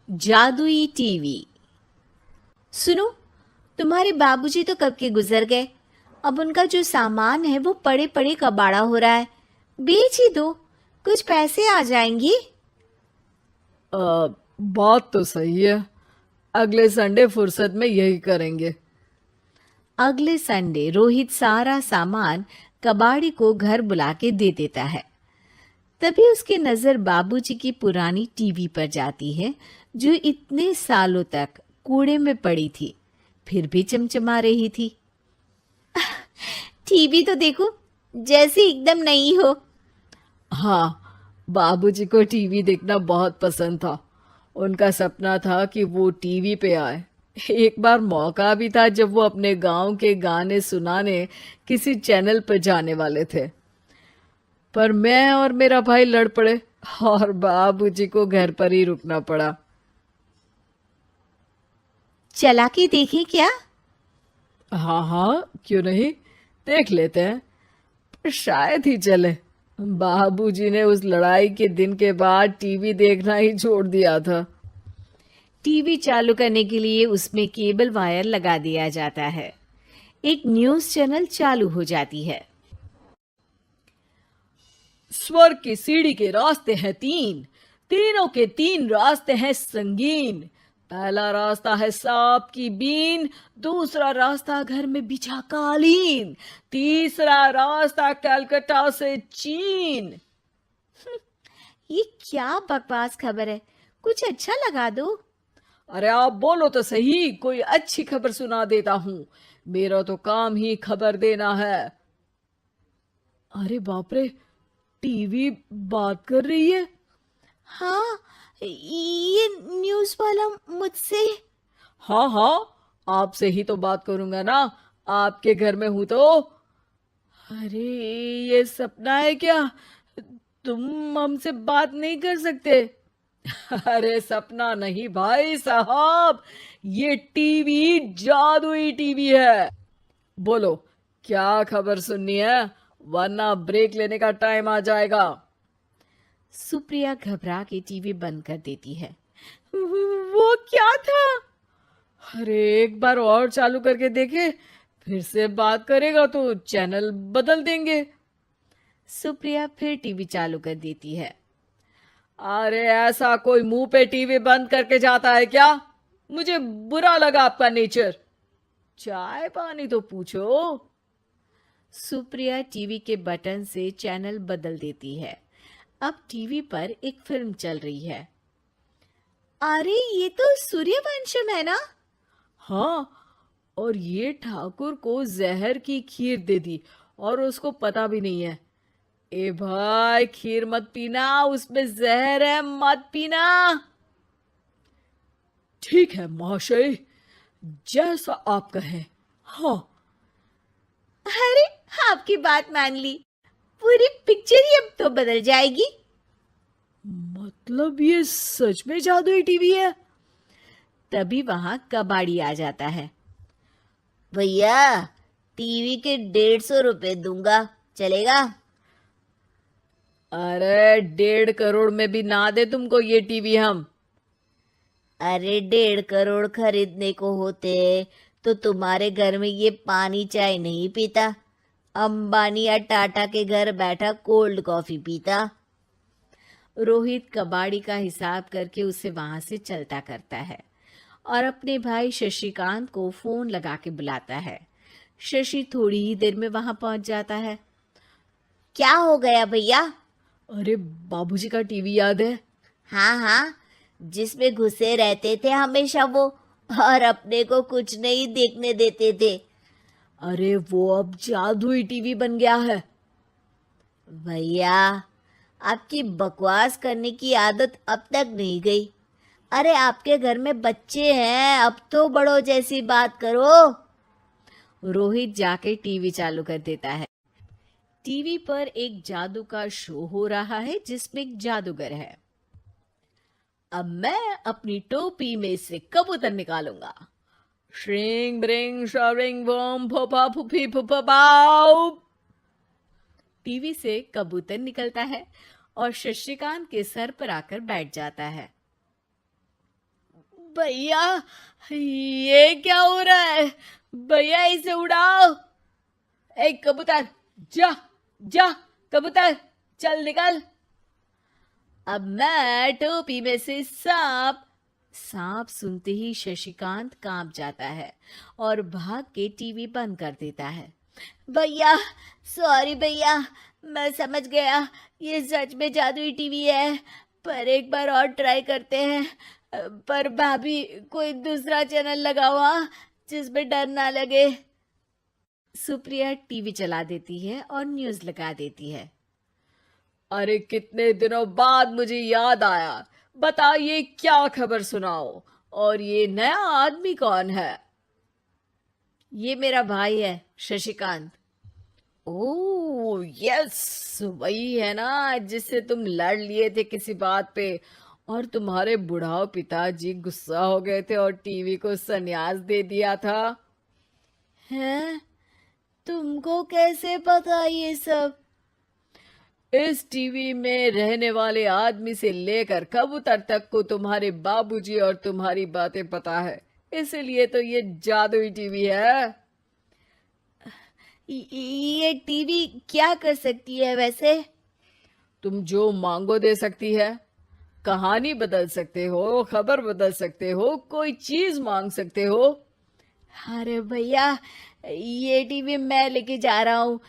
जादुई टीवी। सुनो, तुम्हारे बाबूजी तो कब के गुजर गए। अब उनका जो सामान है वो पड़े पड़े कबाड़ा हो रहा है। बेच ही दो, कुछ पैसे आ जाएंगी। बात तो सही है। अगले संडे फुर्सत में यही करेंगे। अगले संडे रोहित सारा सामान कबाड़ी को घर बुला के दे देता है। तभी उसकी नजर बाबूजी की पुरानी टीवी पर जाती है, जो इतने सालों तक कूड़े में पड़ी थी, फिर भी चमचमा रही थी। टीवी तो देखो, जैसे एकदम नई हो। हाँ, बाबूजी को टीवी देखना बहुत पसंद था। उनका सपना था कि वो टीवी पे आए। एक बार मौका भी था जब वो अपने गांव के गाने सुनाने किसी चैनल पर जाने वाले थे, पर मैं और मेरा भाई लड़ पड़े और बाबूजी को घर पर ही रुकना पड़ा। चला के देखें क्या? हाँ हाँ, क्यों नहीं, देख लेते हैं। पर शायद ही चले। बाबूजी ने उस लड़ाई के दिन के बाद टीवी देखना ही छोड़ दिया था। टीवी चालू करने के लिए उसमें केबल वायर लगा दिया जाता है। एक न्यूज़ चैनल चालू हो जाती है। स्वर्ग की सीढ़ी के रास्ते हैं तीन, तीनों के तीन रास्ते हैं संगीन। पहला रास्ता है सांप की बीन, दूसरा रास्ता घर में बिछा कालीन, तीसरा रास्ता कलकत्ता से चीन। ये क्या बकवास खबर है, कुछ अच्छा लगा दो। अरे आप बोलो तो सही, कोई अच्छी खबर सुना देता हूँ। मेरा तो काम ही खबर देना है। अरे बाप रे, टीवी बात कर रही है। हाँ, ये न्यूज़ वाला मुझसे। हाँ हाँ, आपसे ही तो बात करूंगा ना, आपके घर में हूं तो। अरे, ये सपना है क्या? तुम हमसे बात नहीं कर सकते? अरे सपना नहीं भाई साहब, ये टीवी जादुई टीवी है। बोलो, क्या खबर सुननी है, वरना ब्रेक लेने का टाइम आ जाएगा। सुप्रिया घबरा के टीवी बंद कर देती है। वो क्या था? अरे एक बार और चालू करके देखे, फिर से बात करेगा तो चैनल बदल देंगे। सुप्रिया फिर टीवी चालू कर देती है। अरे ऐसा कोई मुंह पे टीवी बंद करके जाता है क्या? मुझे बुरा लगा आपका नेचर। चाय पानी तो पूछो। सुप्रिया टीवी के बटन से चैनल बदल देती है। अब टीवी पर एक फिल्म चल रही है। अरे ये तो सूर्यवंशम है ना? हाँ, और ये ठाकुर को जहर की खीर दे दी और उसको पता भी नहीं है। ए भाई, खीर मत पीना, उसमें जहर है, मत पीना। ठीक है महाशय, जैसा आप कहें। हाँ। अरे, आपकी बात मान ली, पूरी पिक्चर ही अब तो बदल जाएगी। मतलब ये सच में जादुई टीवी है? तभी वहां कबाड़ी आ जाता है। भैया, टीवी के 150 रुपए दूंगा, चलेगा? अरे 1.5 करोड़ में भी ना दे तुमको ये टीवी हम। अरे 1.5 करोड़ खरीदने को होते तो तुम्हारे घर में ये पानी चाय नहीं पीता, अंबानी या टाटा के घर बैठा कोल्ड कॉफी पीता। रोहित कबाड़ी का हिसाब करके उसे वहां से चलता करता है और अपने भाई शशिकांत को फोन लगा के बुलाता है। शशि थोड़ी ही देर में वहां पहुंच जाता है। क्या हो गया भैया? अरे बाबूजी का टीवी याद है? हाँ हाँ, जिसमें घुसे रहते थे हमेशा वो, और अपने को कुछ नहीं देखने देते थे। अरे वो अब जादुई टीवी बन गया है। भैया, आपकी बकवास करने की आदत अब तक नहीं गई। अरे आपके घर में बच्चे हैं, अब तो बड़ों जैसी बात करो। रोहित जाके टीवी चालू कर देता है। टीवी पर एक जादू का शो हो रहा है जिसमें एक जादूगर है। अब मैं अपनी टोपी में से कबूतर निकालूंगा। श्रिंग ब्रिंग शरिंग बम फपा फुफी फुफा पाउ। टीवी से कबूतर निकलता है और शशिकांत के सर पर आकर बैठ जाता है। भैया, ये क्या हो रहा है? भैया इसे उड़ाओ। ए कबूतर, जा जा, कबूतर चल निकल। अब मैं टोपी में से सांप। सांप सुनते ही शशिकांत कांप जाता है और भाग के टीवी बंद कर देता है। भैया सॉरी भैया, मैं समझ गया ये सच में जादुई टीवी है, पर एक बार और ट्राई करते हैं। पर भाभी कोई दूसरा चैनल लगाओ हाँ, जिसमें डर ना लगे। सुप्रिया टीवी चला देती है और न्यूज लगा देती है। अरे कितने दिनों बाद मुझे याद आया, बताइए क्या खबर सुनाओ। और ये नया आदमी कौन है? ये मेरा भाई है शशिकांत। ओह यस, वही है ना जिससे तुम लड़ लिए थे किसी बात पे, और तुम्हारे बुढ़ाओ पिताजी गुस्सा हो गए थे और टीवी को संन्यास दे दिया था। हैं? तुमको कैसे पता ये सब? इस टीवी में रहने वाले आदमी से लेकर कबूतर तक को तुम्हारे बाबूजी और तुम्हारी बातें पता है, इसीलिए तो ये जादुई टीवी है। ये टीवी क्या कर सकती है वैसे? तुम जो मांगो दे सकती है। कहानी बदल सकते हो, खबर बदल सकते हो, कोई चीज मांग सकते हो। अरे भैया, ये टीवी मैं लेके जा रहा हूँ।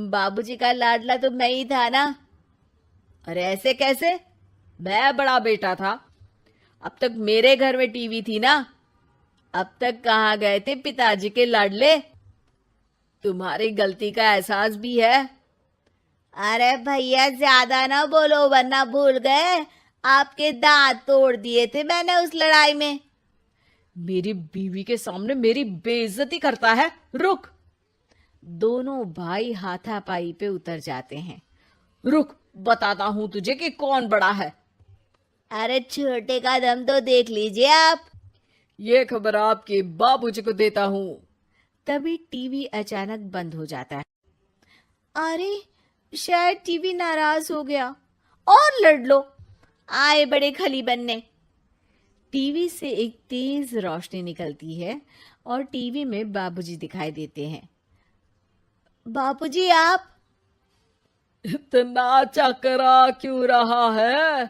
बाबूजी का लाडला तो मैं ही था ना। अरे ऐसे कैसे? मैं बड़ा बेटा था, अब तक मेरे घर में टीवी थी ना। अब तक कहाँ गए थे पिताजी के लाडले? तुम्हारी गलती का एहसास भी है। अरे भैया ज्यादा ना बोलो वरना भूल गए, आपके दांत तोड़ दिए थे मैंने उस लड़ाई में। मेरी बीवी के सामने मेरी बेइज्जती करता है, रुक। दोनों भाई हाथापाई पे उतर जाते हैं। रुक, बताता हूं तुझे कि कौन बड़ा है। अरे छोटे का दम तो देख लीजिए आप। ये खबर आपके बाबूजी को देता हूं। तभी टीवी अचानक बंद हो जाता है। अरे शायद टीवी नाराज हो गया। और लड़ लो, आए बड़े खली बनने। टीवी से एक तेज रोशनी निकलती है और टीवी में बाबूजी दिखाई देते हैं। बाबूजी आप? इतना चकरा क्यों रहा है?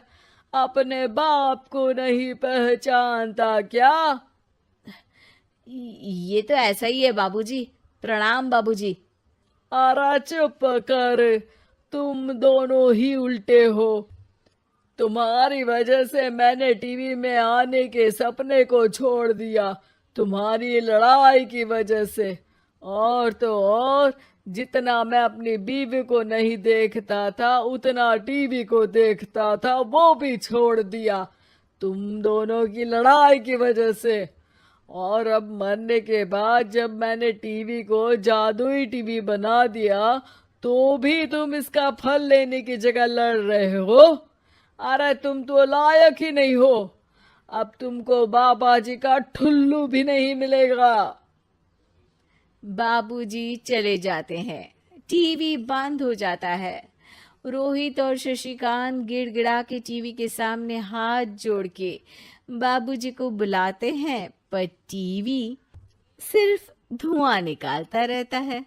अपने बाप को नहीं पहचानता क्या? ये तो ऐसा ही है बाबूजी। प्रणाम बाबूजी। अरे चुप कर, तुम दोनों ही उल्टे हो। तुम्हारी वजह से मैंने टीवी में आने के सपने को छोड़ दिया, तुम्हारी लड़ाई की वजह से। और तो और, जितना मैं अपनी बीवी को नहीं देखता था उतना टीवी को देखता था, वो भी छोड़ दिया तुम दोनों की लड़ाई की वजह से। और अब मरने के बाद जब मैंने टीवी को जादुई टीवी बना दिया तो भी तुम इसका फल लेने की जगह लड़ रहे हो। अरे तुम तो लायक ही नहीं हो, अब तुमको बाबा जी का ठुल्लू भी नहीं मिलेगा। बाबूजी चले जाते हैं। टीवी बंद हो जाता है। रोहित और शशिकांत गिड़गिड़ा के टीवी के सामने हाथ जोड़ के बाबूजी को बुलाते हैं, पर टीवी सिर्फ धुआं निकालता रहता है।